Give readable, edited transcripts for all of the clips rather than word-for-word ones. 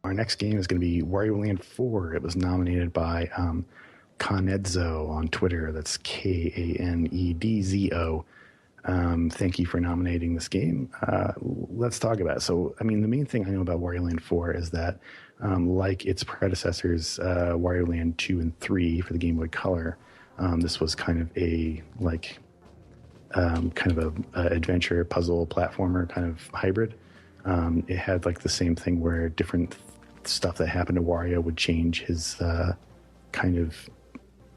Our next game is going to be Wario Land 4. It was nominated by Kanedzo on Twitter. That's Kanedzo. Thank you for nominating this game. Let's talk about it. So, I mean, the main thing I know about Wario Land 4 is that, like its predecessors, Wario Land 2 and 3 for the Game Boy Color, this was kind of a adventure puzzle platformer kind of hybrid. It had like the same thing where different stuff that happened to Wario would change his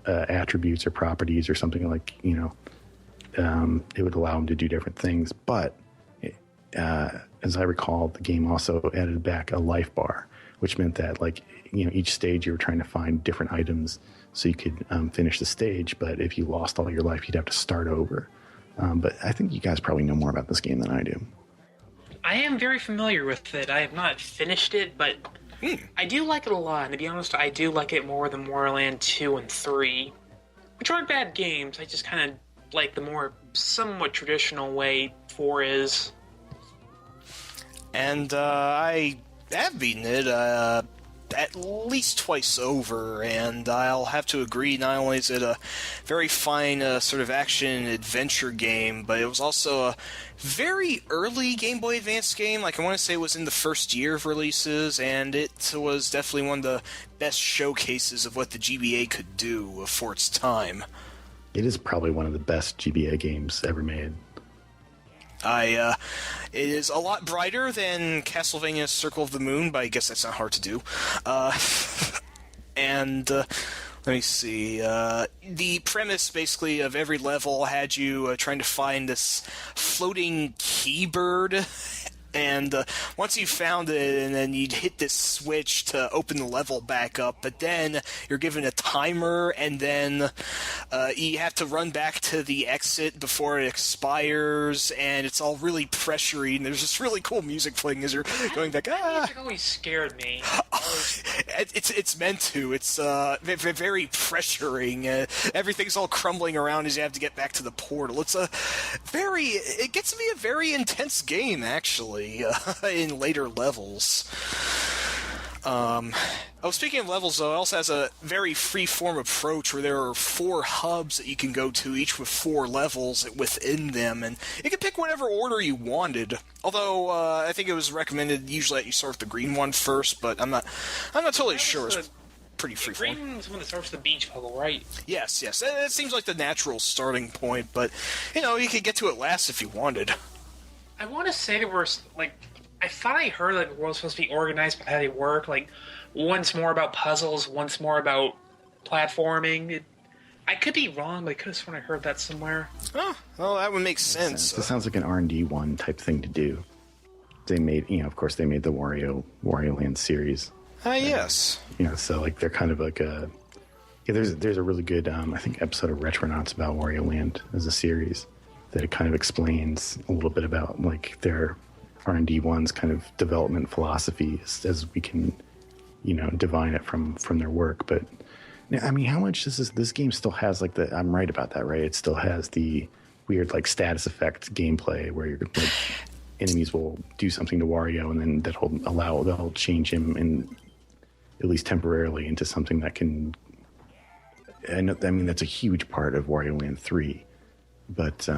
attributes or properties or something like, it would allow him to do different things. But as I recall, the game also added back a life bar, which meant that each stage you were trying to find different items so you could finish the stage. But if you lost all your life, you'd have to start over. But I think you guys probably know more about this game than I do. I am very familiar with it. I have not finished it, but I do like it a lot. And to be honest, I do like it more than Wario Land 2 and 3, which aren't bad games. I just kind of like the more somewhat traditional way 4 is. And I have beaten it at least twice over, and I'll have to agree, not only is it a very fine sort of action-adventure game, but it was also a very early Game Boy Advance game. I want to say it was in the first year of releases, and it was definitely one of the best showcases of what the GBA could do for its time. It is probably one of the best GBA games ever made. It is a lot brighter than Castlevania Circle of the Moon, but I guess that's not hard to do. Let me see. The premise, basically, of every level had you trying to find this floating key bird. And once you found it, and then you'd hit this switch to open the level back up, but then you're given a timer, and then you have to run back to the exit before it expires, and it's all really pressury, and there's this really cool music playing as you're going back. That music always scared me. It's meant to. It's very pressuring. Everything's all crumbling around as you have to get back to the portal. It gets to be a very intense game, actually. In later levels. Speaking of levels, though, it also has a very free-form approach where there are 4 hubs that you can go to, each with 4 levels within them, and you can pick whatever order you wanted. Although, I think it was recommended usually that you start with the green one first, but I'm not totally sure. It's pretty free-form. The green one's the one that starts with the beach puzzle, right? Yes. It seems like the natural starting point, but, you could get to it last if you wanted. I want to say there were, I thought I heard the world's supposed to be organized by how they work, once more about puzzles, once more about platforming. I could be wrong, but I could have sworn I heard that somewhere. Oh, well, that would make sense. This sounds like an R&D 1 type thing to do. They made, of course, they made the Wario Land series. Yes. So, they're kind of like a... Yeah, there's a really good, I think, episode of Retronauts about Wario Land as a series. That it kind of explains a little bit about their R&D 1's kind of development philosophy as we can, divine it from their work. But I mean, how much this game still has I'm right about that, right? It still has the weird status effect gameplay where your enemies will do something to Wario and then they'll change him at least temporarily into something that can. I mean that's a huge part of Wario Land 3. But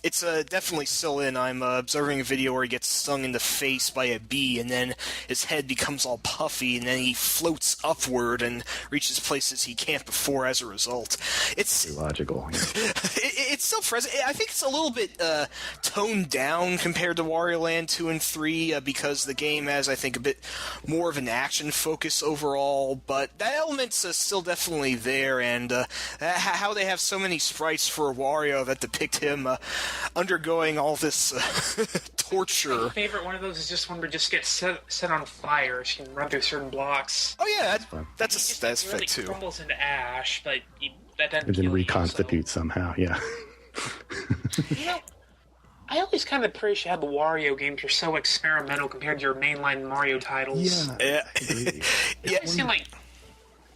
it's definitely still in. I'm observing a video where he gets stung in the face by a bee, and then his head becomes all puffy, and then he floats upward and reaches places he can't before as a result. It's pretty logical. It's still present. I think it's a little bit toned down compared to Wario Land 2 and 3 because the game has, I think, a bit more of an action focus overall, but that element's still definitely there, and how they have so many sprites for Wario that depict him undergoing all this torture. My favorite one of those is just one where it just gets set on fire. She can run through certain blocks. Oh yeah, that's fit too. It crumbles into ash, but that doesn't. And then reconstitute somehow. Yeah. I always kind of appreciate how the Wario games are so experimental compared to your mainline Mario titles. Yeah. It seemed like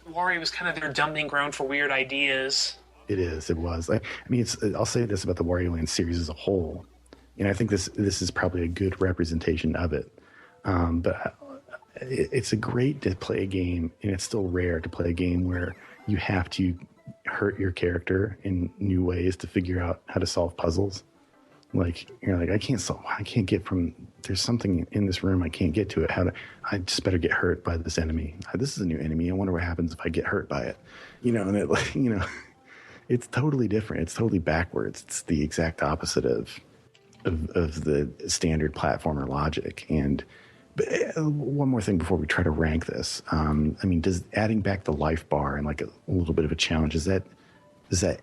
Wario was kind of their dumping ground for weird ideas. It was. I mean, I'll say this about the Wario Land series as a whole, and I think this is probably a good representation of it. But it's a great to play a game, and it's still rare to play a game where you have to hurt your character in new ways to figure out how to solve puzzles. Like you're like, I can't get from. There's something in this room I can't get to it. I just better get hurt by this enemy. This is a new enemy. I wonder what happens if I get hurt by it. And it it's totally different. It's totally backwards. It's the exact opposite of the standard platformer logic. And one more thing before we try to rank this. Does adding back the life bar and like a little bit of a challenge, does that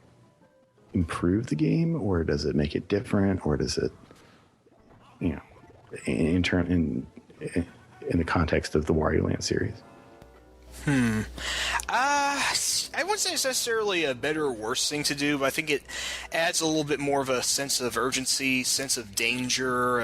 improve the game, or does it make it different, or does it, in the context of the Wario Land series? I wouldn't say it's necessarily a better or worse thing to do, but I think it adds a little bit more of a sense of urgency, sense of danger,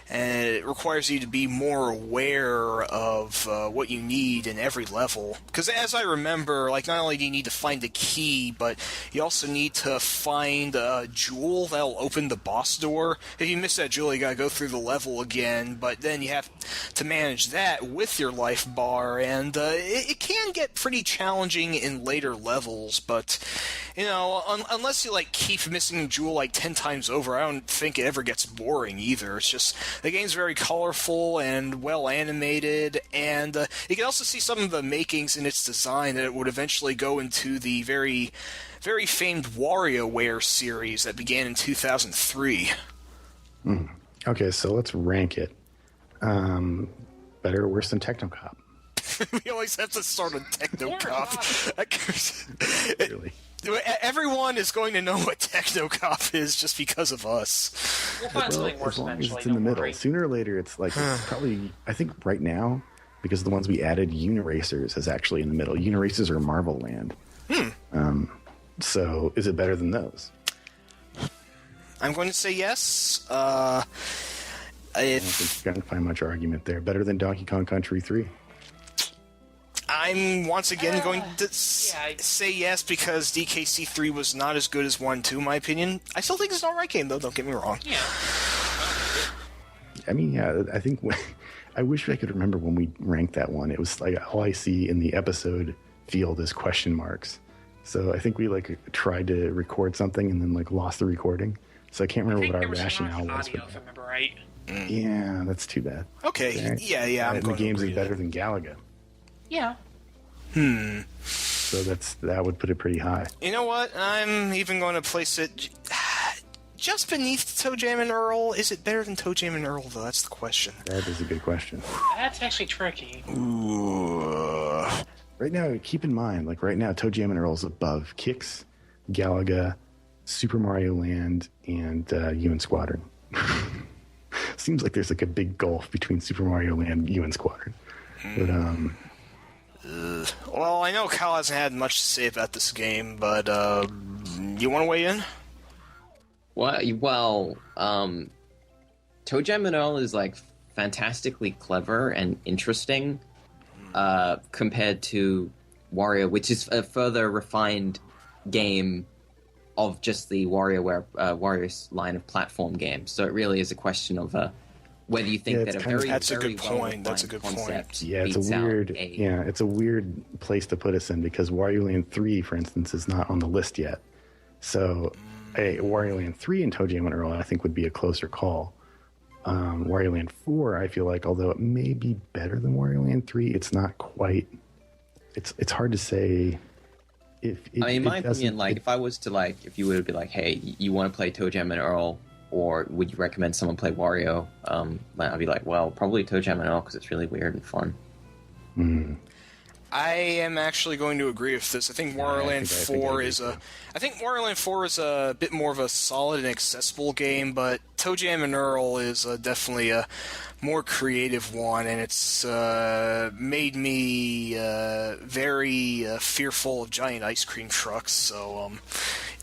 and it requires you to be more aware of what you need in every level. Because as I remember, like, not only do you need to find the key, but you also need to find a jewel that'll open the boss door. If you miss that jewel, you gotta go through the level again, but then you have to manage that with your life bar, and it can get pretty challenging in later levels, but, unless you, keep missing a jewel, 10 times over, I don't think it ever gets boring either. It's just, the game's very colorful and well animated, and you can also see some of the makings in its design that it would eventually go into the very, very famed WarioWare series that began in 2003. Okay, so let's rank it. Better or worse than Technocop? We always have to start on Technocop. Really? Everyone is going to know what Technocop is just because of us. We'll find something worse as long as eventually. it's in the middle. Sooner or later, it's probably, I think right now, because the ones we added, Uniracers is actually in the middle. Uniracers are Marvel Land. So is it better than those? I'm going to say yes. I don't think you're going to find much argument there. Better than Donkey Kong Country 3. I'm once again going to say yes because DKC3 was not as good as 1-2, in my opinion. I still think it's an alright game, though, don't get me wrong. Yeah. I think I wish I could remember when we ranked that one. It was like all I see in the episode field is question marks. So I think we tried to record something and then lost the recording. So I can't remember what our rationale was. Audio, if I remember right. Yeah, that's too bad. Okay, right. yeah. I'm the going games to is better than Galaga. Yeah. So that would put it pretty high. You know what? I'm even going to place it just beneath Toe Jam and Earl. Is it better than Toe Jam and Earl, though? That's the question. That is a good question. That's actually tricky. Ooh. Right now, keep in mind, right now, Toe Jam and Earl is above Kix, Galaga, Super Mario Land, and UN Squadron. Seems like there's a big gulf between Super Mario Land and UN Squadron. But well, I know Kyle hasn't had much to say about this game, but you want to weigh in? Well, Toe Jam and Earl is fantastically clever and interesting compared to Wario, which is a further refined game of just the Wario's line of platform games. So it really is a question of whether you think that a very, that's a very good point. That's a good point. Yeah, it's a weird place to put us in because Wario Land 3, for instance, is not on the list yet. So, Wario Land 3 and Toe Jam and Earl, I think, would be a closer call. Wario Land 4, I feel like, although it may be better than Wario Land 3, it's not quite. It's hard to say. In my opinion, if I was to if you were to be hey, you want to play Toe Jam and Earl, or would you recommend someone play Wario? I'd be well, probably Toe Jam and Earl because it's really weird and fun. I am actually going to agree with this. I think Wario Land 4 is a bit more of a solid and accessible game, but Toe Jam and Earl is definitely a more creative one, and it's made me very fearful of giant ice cream trucks. So,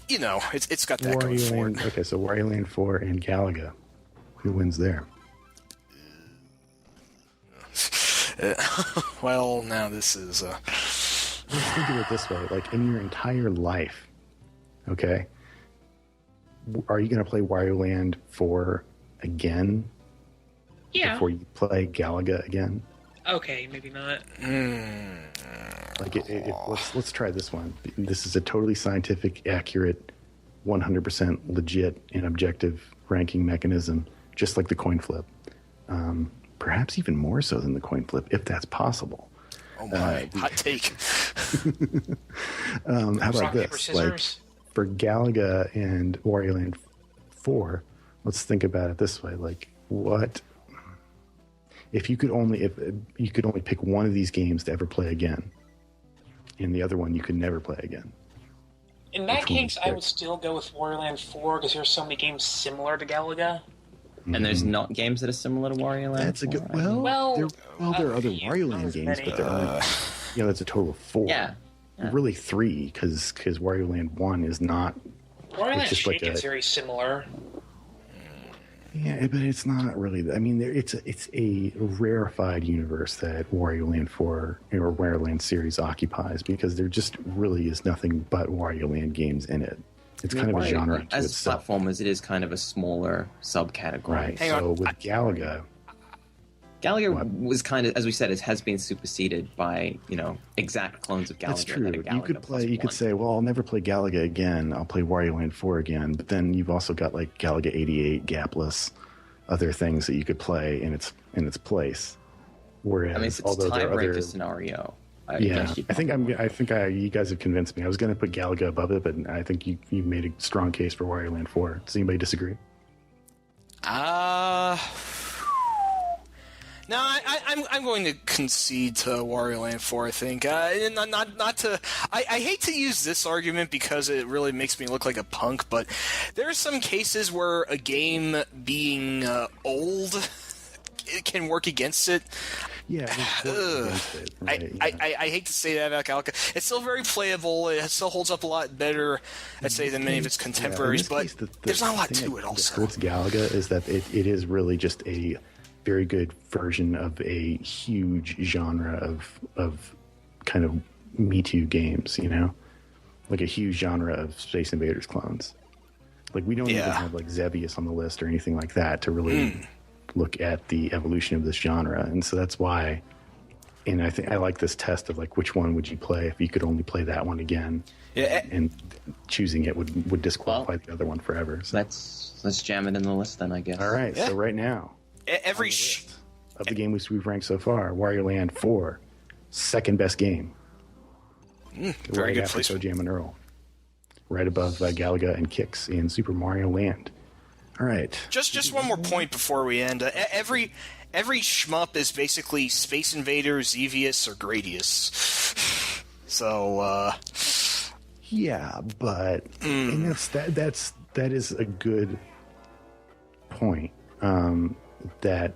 it's got that going for it. Okay, so Wario Land 4 and Galaga, who wins there? Well, now this is... Let's think of it this way. In your entire life, okay, are you going to play Wario Land 4 again? Yeah. before you play Galaga again. Okay, maybe not. Like, let's try this one. This is a totally scientific, accurate, 100% legit and objective ranking mechanism, just like the coin flip. Perhaps even more so than the coin flip, if that's possible. Oh my, hot take. How about Rock, this? paper, scissors. Like, for Galaga and Wario Land 4, let's think about it this way. Like, what if you could only pick one of these games to ever play again, and the other one you could never play again? In that Which one case, would you I would still go with Wario Land 4 because there's so many games similar to Galaga. And there's not games that are similar to Wario Land. That's a good. 4, I mean. Well, there are other yeah, Wario not Land as games, many. but there aren't. That's a total of 4. Yeah. Really 3, because Wario Land 1 is not. Wario Land just like Shake is a- very similar. Yeah, but it's not really. I mean, it's a rarefied universe that Wario Land 4 or Wario Land series occupies, because there just really is nothing but Wario Land games in it. It's kind of a genre to As itself. platformers, it is kind of a smaller subcategory. Right. Hang So on. with Galaga, Galaga What? was kind of, as we said, it has been superseded by exact clones of Galaga. that's true. that are You Galaga could plus play. You could one. say, "Well, I'll never play Galaga again. I'll play Wario Land 4 again." But then you've also got like Galaga 88, Gapless, other things that you could play in its place. Whereas, I mean, if it's a although there are tiebreaker other, scenario, I yeah, guess you I think you guys have convinced me. I was going to put Galaga above it, but I think you made a strong case for Wario Land 4. Does anybody disagree? No, I'm going to concede to Wario Land 4, I think. Not to... I hate to use this argument because it really makes me look like a punk, but there are some cases where a game being old it can work against it. Yeah, it's against it, right, yeah. I hate to say that about Galaga. It's still very playable. It still holds up a lot better, I'd say, than many of its contemporaries, Yeah, in this but case, there's not a lot thing to that it also. hurts Galaga is that it is really just a very good version of a huge genre of kind of Me Too games, like a huge genre of Space Invaders clones. Like, we don't even have like Xevious on the list or anything like that to really look at the evolution of this genre. And so that's why, and I think I like this test of like, which one would you play if you could only play that one again? Yeah. And choosing it would disqualify the other one forever. So. Let's jam it in the list then, I guess. All right. Yeah. So right now, Every... of the games we've ranked so far, Wario Land 4, second best game. very Right good after place. Toe Jam and Earl. Right above Galaga and Kix in Super Mario Land. All right. Just one more point before we end. Every shmup is basically Space Invaders, Xevious, or Gradius. So, Yeah, but and that is a good point. That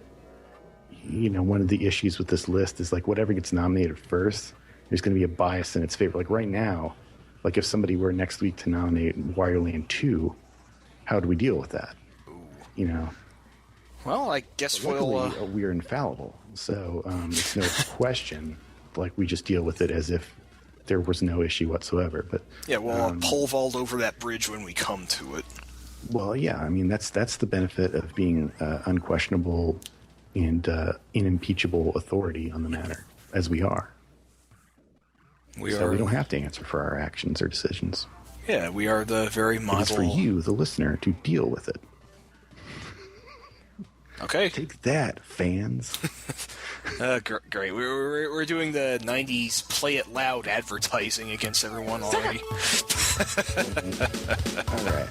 one of the issues with this list is like whatever gets nominated first, there's going to be a bias in its favor. Like right now, like if somebody were next week to nominate Wario Land 2, how do we deal with that? well, I guess Luckily, we'll... we're infallible, so it's no question. Like we just deal with it as if there was no issue whatsoever. But we'll pole vault over that bridge when we come to it. well, yeah, I mean that's the benefit of being unquestionable and unimpeachable authority on the matter, as we are. We don't have to answer for our actions or decisions. Yeah, we are the very model... It is for you, the listener, to deal with it. Okay. Take that, fans. Great. We're doing the 90s play it loud advertising against everyone already. All right.